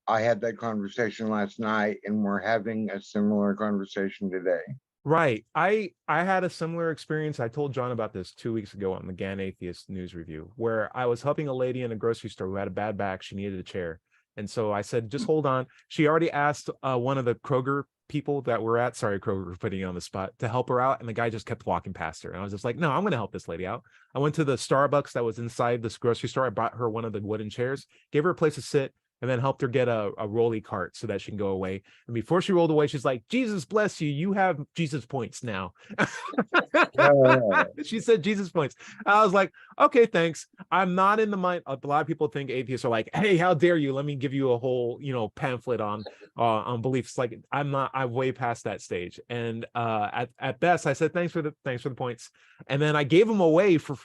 I had that conversation last night, and we're having a similar conversation today.
Right. I had a similar experience. I told John about this 2 weeks ago on the GAN Atheist News Review, where I was helping a lady in a grocery store who had a bad back. She needed a chair. And so I said, just hold on. She already asked one of the Kroger people that were at, sorry, Kroger for putting you on the spot, to help her out. And the guy just kept walking past her. And I was just like, no, I'm going to help this lady out. I went to the Starbucks that was inside this grocery store. I bought her one of the wooden chairs, gave her a place to sit, and then helped her get a rolly cart so that she can go away. And before she rolled away, she's like, Jesus bless you. You have Jesus points now. She said Jesus points. I was like, okay, thanks. I'm not in the mind. A lot of people think atheists are like, hey, how dare you? Let me give you a whole, pamphlet on beliefs. Like, I'm way past that stage. And at best, I said, thanks for the points. And then I gave them away for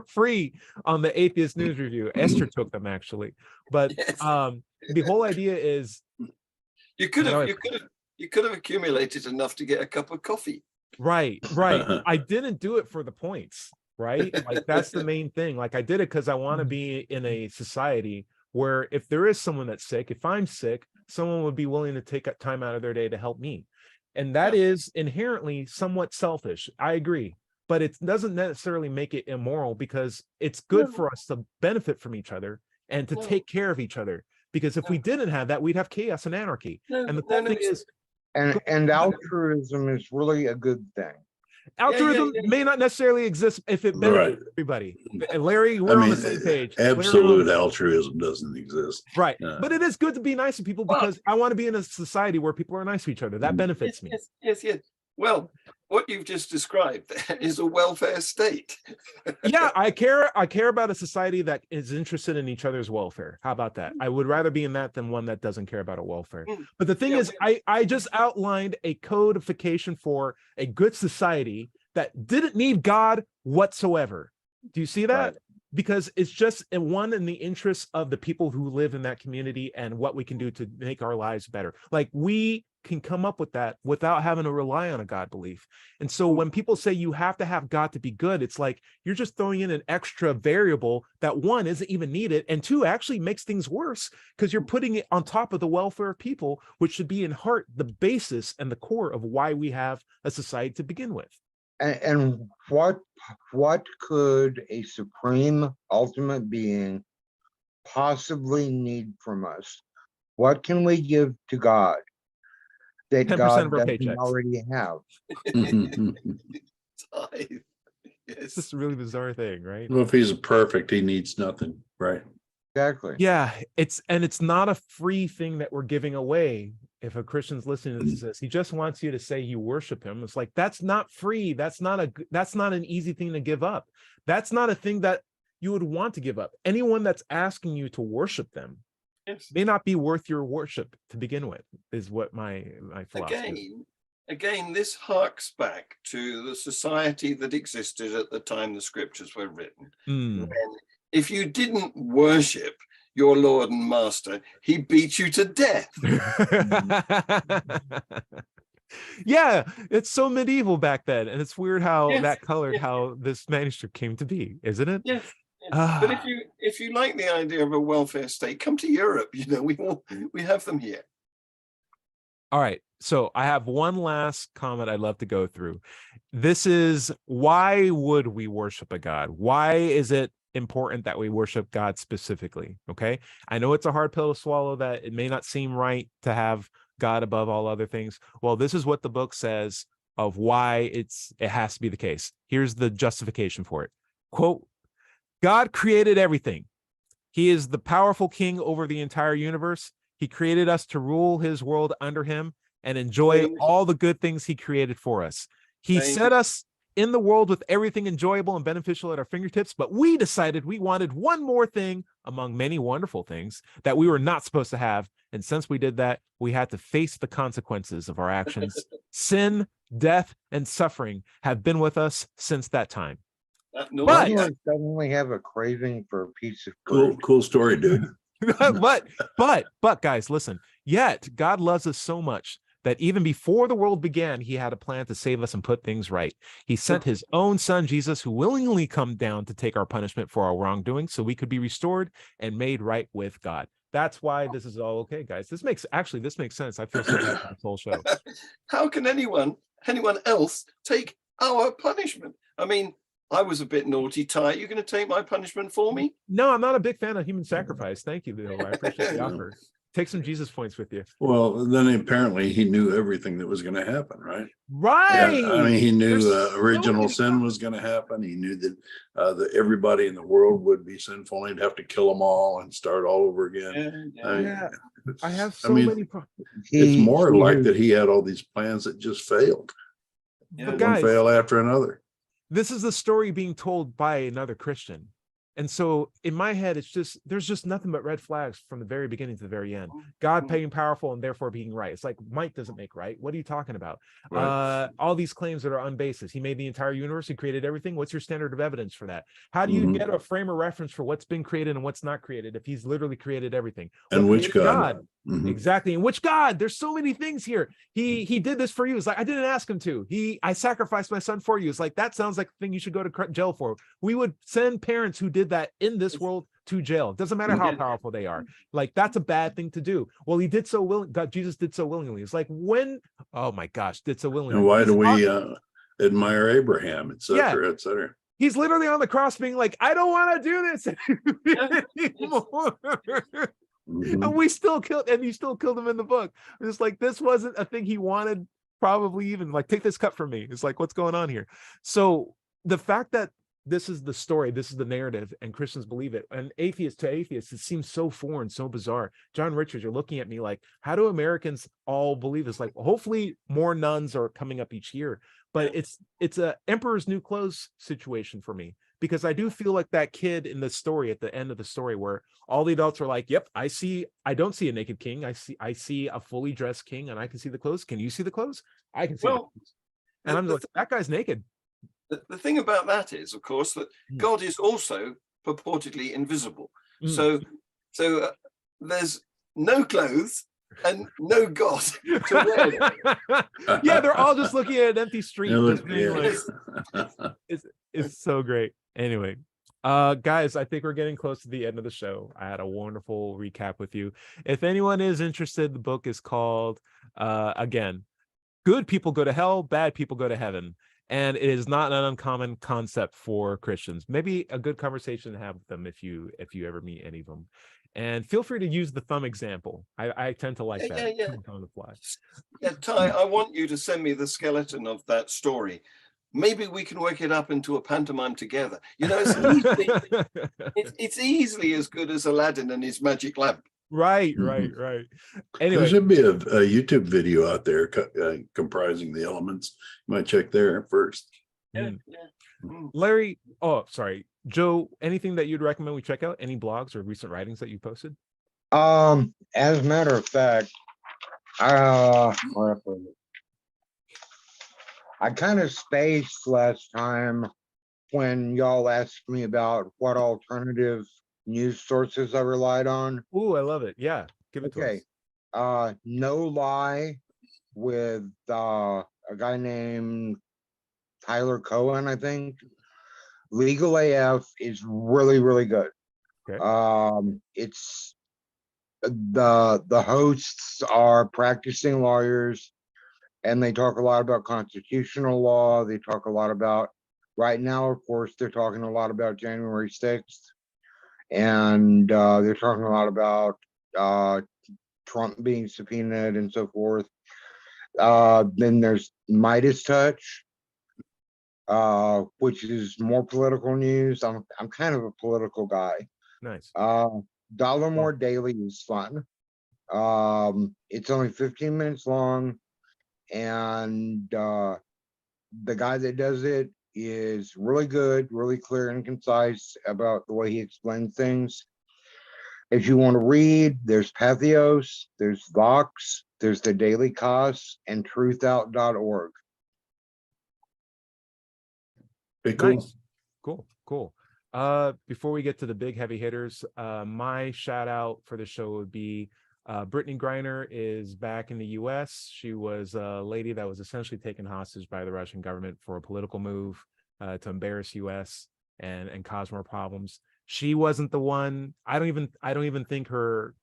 free on the Atheist News Review. Esther took them, actually. But the whole idea is
you could have accumulated enough to get a cup of coffee.
Right. I didn't do it for the points, right? Like, that's the main thing. Like, I did it because I want to be in a society where if there is someone that's sick, if I'm sick, someone would be willing to take time out of their day to help me. And that is inherently somewhat selfish. I agree. But it doesn't necessarily make it immoral, because it's good for us to benefit from each other and to take care of each other. Because if we didn't have that, we'd have chaos and anarchy. And the cool thing is,
and altruism is really a good thing.
Altruism
yeah.
may not necessarily exist if it benefits everybody. And Larry, we're on the same page.
Absolute altruism doesn't exist.
Right. But it is good to be nice to people because I want to be in a society where people are nice to each other. That benefits me.
Yes. Well, what you've just described is a welfare state.
Yeah, I care about a society that is interested in each other's welfare. How about that? I would rather be in that than one that doesn't care about a welfare. But the thing is, I just outlined a codification for a good society that didn't need God whatsoever. Do you see that? Right. Because it's just in the interest of the people who live in that community and what we can do to make our lives better. Like we can come up with that without having to rely on a God belief. And so when people say you have to have God to be good, it's like you're just throwing in an extra variable that one isn't even needed, and two actually makes things worse because you're putting it on top of the welfare of people, which should be in heart the basis and the core of why we have a society to begin with.
And what could a supreme ultimate being possibly need from us? What can we give to God that
10%
God
of our
doesn't
paychecks
already have?
It's just a really bizarre thing, right?
Well, if he's perfect, he needs nothing, right?
Exactly.
Yeah, it's not a free thing that we're giving away. If a Christian's listening to this, he just wants you to say you worship him. It's like, that's not free. That's not an easy thing to give up. That's not a thing that you would want to give up. Anyone that's asking you to worship them may not be worth your worship to begin with, is what my philosophy is.
Again, this harks back to the society that existed at the time the scriptures were written. When, if you didn't worship your Lord and Master, he beat you to death.
Yeah, it's so medieval back then, and it's weird how that colored how this manuscript came to be, isn't it?
Yes. But if you like the idea of a welfare state, come to Europe. You know, we have them here.
All right, so I have one last comment I'd love to go through. This is, why would we worship a God? Why is it important that we worship God specifically? Okay, I know it's a hard pill to swallow, that it may not seem right to have God above all other things. Well, this is what the book says of why it has to be the case. Here's the justification for it. Quote, God created everything. He is the powerful king over the entire universe. He created us to rule his world under him and enjoy all the good things he created for us. He set us in the world with everything enjoyable and beneficial at our fingertips, but we decided we wanted one more thing among many wonderful things that we were not supposed to have. And since we did that, we had to face the consequences of our actions. Sin, death, and suffering have been with us since that time.
But I suddenly have a craving for a piece of
cool story, dude.
but guys, listen, yet God loves us so much that even before the world began, he had a plan to save us and put things right. He sent his own son, Jesus, who willingly come down to take our punishment for our wrongdoing so we could be restored and made right with God. That's why this is all okay, guys. This makes sense. I feel so bad for this whole show.
How can anyone else take our punishment? I mean, I was a bit naughty, Ty. You're going to take my punishment for me?
No, I'm not a big fan of human sacrifice. Thank you, Bill. I appreciate the offer. Take some Jesus points with you.
Well, then apparently he knew everything that was going to happen, right?
Right.
Yeah, I mean, he knew original sin was going to happen. He knew that everybody in the world would be sinful. He'd have to kill them all and start all over again.
I have so many.
It's more like that he had all these plans that just failed.
But
one fail after another.
This is the story being told by another Christian. And so in my head, there's just nothing but red flags from the very beginning to the very end. God being powerful and therefore being right. It's like might doesn't make right. What are you talking about? Right. All these claims that are unbasis. He made the entire universe. He created everything. What's your standard of evidence for that? How do you get a frame of reference for what's been created and what's not created if he's literally created everything?
And which God?
Exactly. And which God? There's so many things here. He did this for you. It's like, I didn't ask him to. I sacrificed my son for you. It's like, that sounds like the thing you should go to jail for. We would send parents who did that in this world to jail. It doesn't matter how powerful they are. Like, that's a bad thing to do. Well, he did so willingly. God, Jesus did so willingly. It's like, oh my gosh, did so willingly.
And why do we admire Abraham, et cetera, et cetera?
He's literally on the cross being like, I don't want to do this anymore. And we still killed, and you still killed him in the book. It's like, this wasn't a thing he wanted probably even like, take this cut from me. It's like, what's going on here? So the fact that this is the story, this is the narrative, and Christians believe it, and atheists to atheists, it seems so foreign, so bizarre. John Richards, you're looking at me like, how do Americans all believe this? Like, hopefully more nuns are coming up each year, but it's a emperor's new clothes situation for me, because I do feel like that kid in the story at the end of the story where all the adults are like, yep, I don't see a naked king. I see a fully dressed king, and I can see the clothes. Can you see the clothes? I can see the clothes. And I'm like, that guy's naked.
The thing about that is, of course, that God is also purportedly invisible. So there's no clothes and no God to wear.
Yeah, they're all just looking at an empty street. Just being like,
Yes.
it's so great. Anyway, guys, I think we're getting close to the end of the show. I had a wonderful recap with you. If anyone is interested, the book is called, again, Good People Go to Hell, Bad People Go to Heaven. And it is not an uncommon concept for Christians. Maybe a good conversation to have with them if you ever meet any of them. And feel free to use the thumb example. I tend to like that.
Yeah.
On the fly.
Yeah, Ty, I want you to send me the skeleton of that story. Maybe we can work it up into a pantomime together. You know, it's easily as good as Aladdin and his magic lamp.
Right.
There
Anyway,
should be a YouTube video out there comprising the elements. You might check there first.
Larry, oh, sorry, Joe, anything that you'd recommend we check out? Any blogs or recent writings that you posted?
As a matter of fact, I kind of spaced last time when y'all asked me about what alternative news sources I relied on.
Oh, I love it. Yeah, give it to us.
No Lie with a guy named Tyler Cohen, I think. Legal AF is really, really good.
Okay.
It's the hosts are practicing lawyers, and they talk a lot about constitutional law. They talk a lot about, right now, of course, they're talking a lot about January 6th. And they're talking a lot about Trump being subpoenaed and so forth. Then there's Midas Touch, which is more political news. I'm kind of a political guy.
Nice.
Dollarmore Daily is fun. It's only 15 minutes long, and the guy that does it is really good, really clear and concise about the way he explains things. If you want to read, there's Pathos, there's Vox, there's the Daily Kos, and truthout.org.
Nice. Cool. Before we get to the big heavy hitters, my shout out for the show would be Brittany Griner is back in the US. She was a lady that was essentially taken hostage by the Russian government for a political move to embarrass US and cause more problems. She wasn't the one. I don't even think the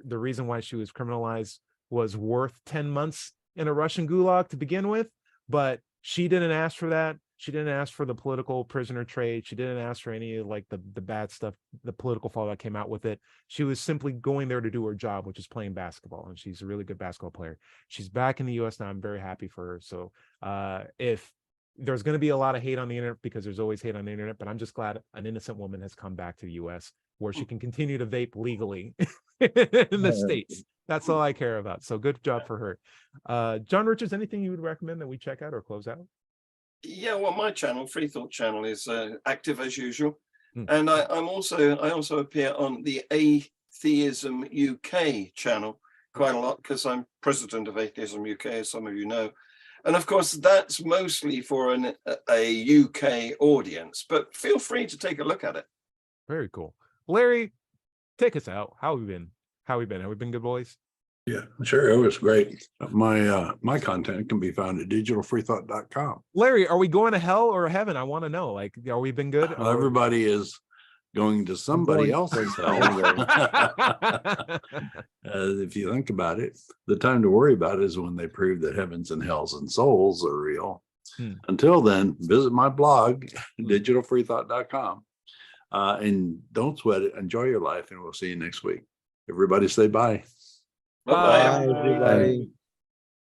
reason why she was criminalized was worth 10 months in a Russian gulag to begin with, but she didn't ask for that. She didn't ask for the political prisoner trade. She didn't ask for any like the bad stuff, the political fall that came out with it. She was simply going there to do her job, which is playing basketball. And she's a really good basketball player. She's back in the US now. I'm very happy for her. So if there's going to be a lot of hate on the internet, because there's always hate on the internet, but I'm just glad an innocent woman has come back to the US where she can continue to vape legally in the States. That's all I care about. So good job for her. John Richards, anything you would recommend that we check out or close out?
Yeah, well, my channel, Free Thought channel, is active as usual, and I also appear on the Atheism UK channel quite a lot because I'm president of Atheism UK, as some of you know, and of course that's mostly for a UK audience. But feel free to take a look at it.
Very cool, Larry. Take us out. How have we been? Have we been good boys?
Yeah, sure. It was great. My content can be found at digitalfreethought.com.
Larry, are we going to hell or heaven? I want to know. Like, are we been good?
Everybody is going to somebody else's hell. If you think about it, the time to worry about it is when they prove that heavens and hells and souls are real. Until then, visit my blog, digitalfreethought.com. And don't sweat it. Enjoy your life, and we'll see you next week. Everybody say bye.
Bye-bye.
Bye, everybody.